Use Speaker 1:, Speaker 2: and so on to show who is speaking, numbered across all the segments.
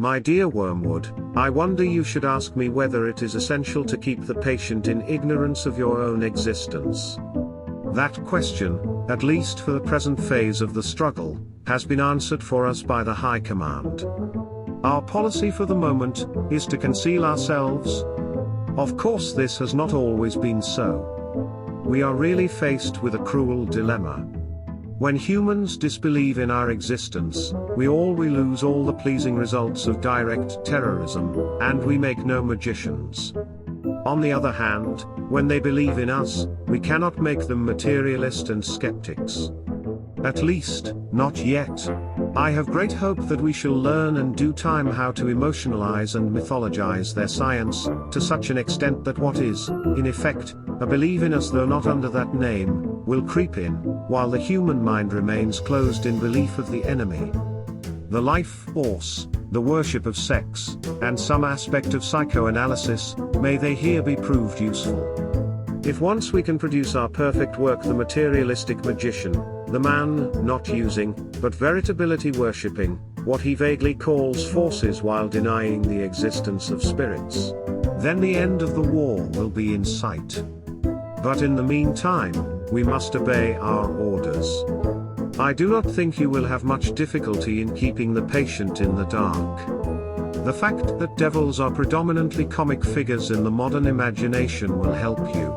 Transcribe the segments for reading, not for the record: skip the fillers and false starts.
Speaker 1: My dear Wormwood, I wonder you should ask me whether it is essential to keep the patient in ignorance of your own existence. That question, at least for the present phase of the struggle, has been answered for us by the High Command. Our policy for the moment is to conceal ourselves. Of course, this has not always been so. We are really faced with a cruel dilemma. When humans disbelieve in our existence, we lose all the pleasing results of direct terrorism, and we make no magicians. On the other hand, when they believe in us, we cannot make them materialist and skeptics. At least, not yet. I have great hope that we shall learn in due time how to emotionalize and mythologize their science, to such an extent that what is, in effect, a believe in us though not under that name, will creep in, while the human mind remains closed in belief of the enemy. The life force, the worship of sex, and some aspect of psychoanalysis, may they here be proved useful. If once we can produce our perfect work, the materialistic magician, the man not using, but veritability worshipping, what he vaguely calls forces while denying the existence of spirits, then the end of the war will be in sight. But in the meantime, we must obey our orders. I do not think you will have much difficulty in keeping the patient in the dark. The fact that devils are predominantly comic figures in the modern imagination will help you.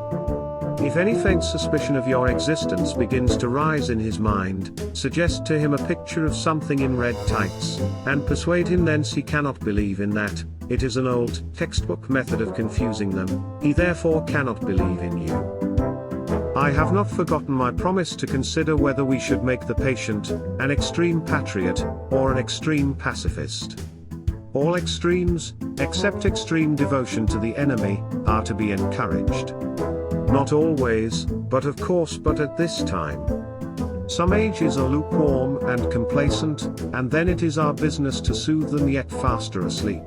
Speaker 1: If any faint suspicion of your existence begins to rise in his mind, suggest to him a picture of something in red tights, and persuade him thence he cannot believe in that. It is an old, textbook method of confusing them. He therefore cannot believe in you. I have not forgotten my promise to consider whether we should make the patient an extreme patriot or an extreme pacifist. All extremes, except extreme devotion to the enemy, are to be encouraged. Not always, but of course, but at this time. Some ages are lukewarm and complacent, and then it is our business to soothe them yet faster asleep.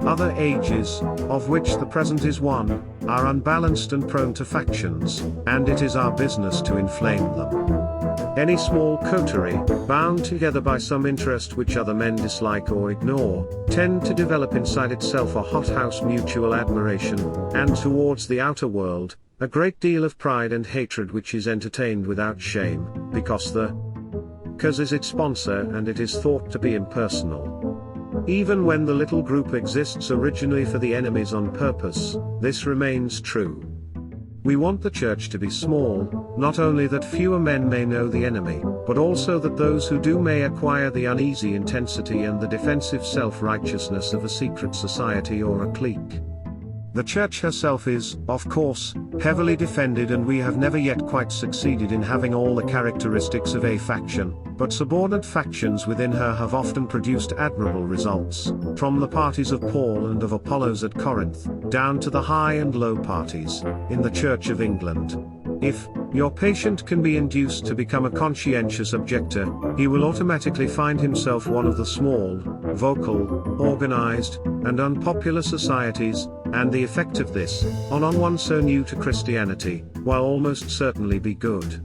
Speaker 1: Other ages, of which the present is one, are unbalanced and prone to factions, and it is our business to inflame them. Any small coterie, bound together by some interest which other men dislike or ignore, tend to develop inside itself a hothouse mutual admiration, and towards the outer world, a great deal of pride and hatred which is entertained without shame, because the cause is its sponsor and it is thought to be impersonal. Even when the little group exists originally for the enemies on purpose, this remains true. We want the church to be small, not only that fewer men may know the enemy, but also that those who do may acquire the uneasy intensity and the defensive self-righteousness of a secret society or a clique. The church herself is, of course, heavily defended, and we have never yet quite succeeded in having all the characteristics of a faction, but subordinate factions within her have often produced admirable results, from the parties of Paul and of Apollos at Corinth, down to the high and low parties in the Church of England. If your patient can be induced to become a conscientious objector, he will automatically find himself one of the small, vocal, organized, and unpopular societies, and the effect of this, on one so new to Christianity, will almost certainly be good.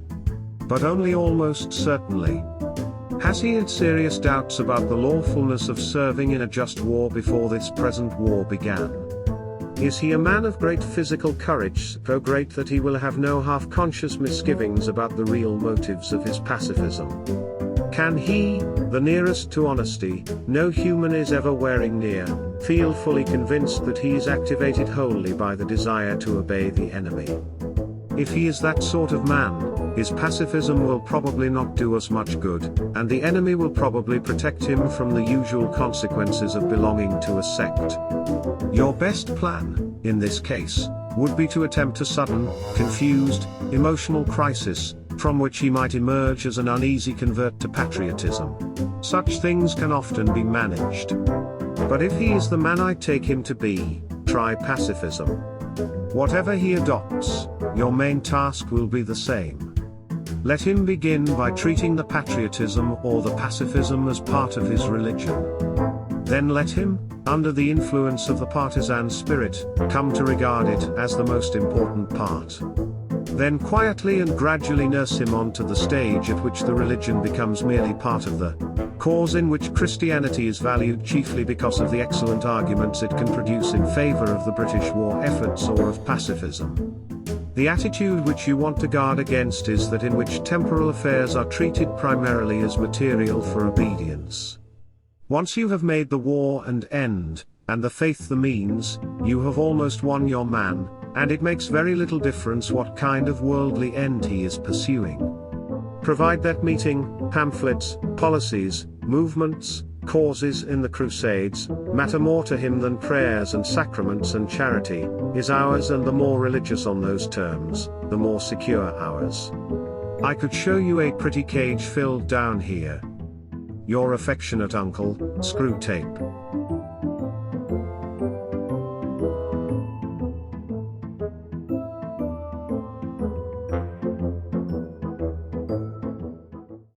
Speaker 1: But only almost certainly. Has he had serious doubts about the lawfulness of serving in a just war before this present war began? Is he a man of great physical courage, so great that he will have no half-conscious misgivings about the real motives of his pacifism? Can he, the nearest to honesty, no human is ever wearing near, feel fully convinced that he is activated wholly by the desire to obey the enemy? If he is that sort of man, his pacifism will probably not do us much good, and the enemy will probably protect him from the usual consequences of belonging to a sect. Your best plan, in this case, would be to attempt a sudden, confused, emotional crisis, from which he might emerge as an uneasy convert to patriotism. Such things can often be managed. But if he is the man I take him to be, try pacifism. Whatever he adopts, your main task will be the same. Let him begin by treating the patriotism or the pacifism as part of his religion. Then let him, under the influence of the partisan spirit, come to regard it as the most important part. Then quietly and gradually nurse him onto the stage at which the religion becomes merely part of the cause in which Christianity is valued chiefly because of the excellent arguments it can produce in favor of the British war efforts or of pacifism. The attitude which you want to guard against is that in which temporal affairs are treated primarily as material for obedience. Once you have made the war an end, and the faith the means, you have almost won your man, and it makes very little difference what kind of worldly end he is pursuing. Provide that meeting, pamphlets, policies, movements, causes in the Crusades, matter more to him than prayers and sacraments and charity, is ours, and the more religious on those terms, the more secure ours. I could show you a pretty cage filled down here. Your affectionate uncle, Screwtape.